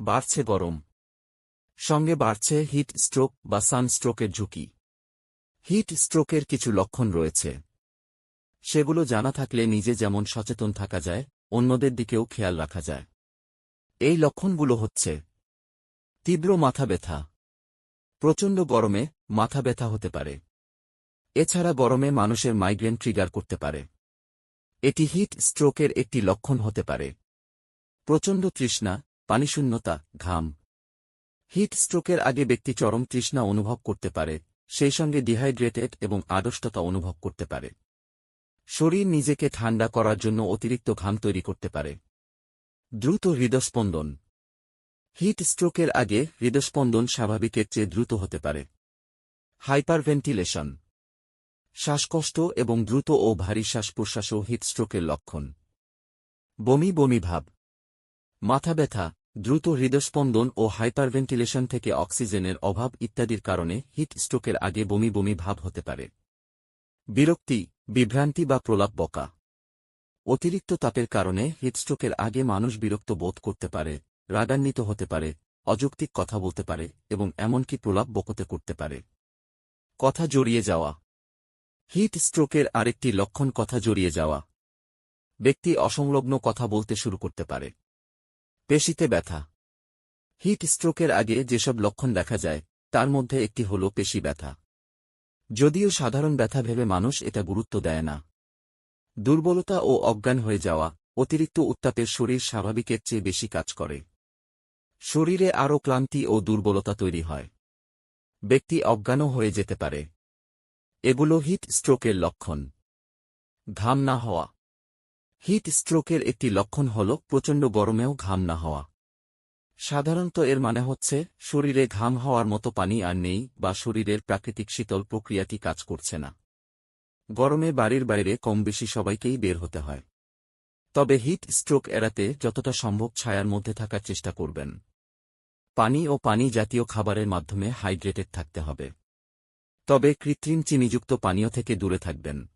বাড়ছে গরম। সঙ্গে বাড়ছে হিট স্ট্রোক বা সানস্ট্রোকের ঝুঁকি। হিট স্ট্রোকের কিছু লক্ষণ রয়েছে। সেগুলো জানা থাকলে নিজে যেমন সচেতন থাকা যায়, অন্যদের দিকেও খেয়াল রাখা যায়। এই লক্ষণগুলো হচ্ছে: তীব্র মাথা ব্যথা। প্রচণ্ড গরমে মাথা ব্যথা হতে পারে। এছাড়া গরমে মানুষের মাইগ্রেন ট্রিগার করতে পারে। এটি হিট স্ট্রোকের একটি লক্ষণ হতে পারে। প্রচণ্ড তৃষ্ণা, পানিশূন্যতা, ঘাম। হিট স্ট্রোকের আগে ব্যক্তি চরম তৃষ্ণা অনুভব করতে পারে, সেই সঙ্গে ডিহাইড্রেটেড এবং আড়ষ্টতা অনুভব করতে পারে। শরীর নিজেকে ঠান্ডা করার জন্য অতিরিক্ত ঘাম তৈরি করতে পারে। দ্রুত হৃদস্পন্দন। হিট স্ট্রোকের আগে হৃদস্পন্দন স্বাভাবিকের চেয়ে দ্রুত হতে পারে। হাইপারভেন্টিলেশন। শ্বাসকষ্ট এবং দ্রুত ও ভারী শ্বাস-প্রশ্বাসও হিট স্ট্রোকের লক্ষণ। বমি বমি ভাব। মাথা ব্যথা, দ্রুত হৃদস্পন্দন ও হাইপারভেন্টিলেশন থেকে অক্সিজেনের অভাব ইত্যাদির কারণে হিট স্ট্রোকের আগে বমি বমি ভাব হতে পারে। বিরক্তি, বিভ্রান্তি বা প্রলাপ বকা। অতিরিক্ত তাপের কারণে হিটস্ট্রোকের আগে মানুষ বিরক্ত বোধ করতে পারে, রাগান্বিত হতে পারে, অযৌক্তিক কথা বলতে পারে এবং এমনকি প্রলাপ বকতে করতে পারে। কথা জড়িয়ে যাওয়া। হিট স্ট্রোকের আরেকটি লক্ষণ কথা জড়িয়ে যাওয়া। ব্যক্তি অসংলগ্ন কথা বলতে শুরু করতে পারে। পেশিতে ব্যথা। হিট স্ট্রোকের আগে যেসব লক্ষণ দেখা যায়, তার মধ্যে একটি হল পেশি ব্যথা। যদিও সাধারণ ব্যথা ভেবে মানুষ এটা গুরুত্ব দেয় না। দুর্বলতা ও অজ্ঞান হয়ে যাওয়া। অতিরিক্ত উত্তাপের শরীর স্বাভাবিকের চেয়ে বেশি কাজ করে। শরীরে আরও ক্লান্তি ও দুর্বলতা তৈরি হয়। ব্যক্তি অজ্ঞানও হয়ে যেতে পারে। এগুলো হিট স্ট্রোকের লক্ষণ। ঘাম না হওয়া। হিট স্ট্রোকের একটি লক্ষণ হল প্রচণ্ড গরমেও ঘাম না হওয়া। সাধারণত এর মানে হচ্ছে শরীরে ঘাম হওয়ার মতো পানি আর নেই বা শরীরের প্রাকৃতিক শীতল প্রক্রিয়াটি কাজ করছে না। গরমে বাড়ির বাইরে কম বেশি সবাইকেই বের হতে হয়। তবে হিট স্ট্রোক এড়াতে যতটা সম্ভব ছায়ার মধ্যে থাকার চেষ্টা করবেন। পানি ও পানি জাতীয় খাবারের মাধ্যমে হাইড্রেটেড থাকতে হবে। তবে কৃত্রিম চিনিযুক্ত পানীয় থেকে দূরে থাকবেন।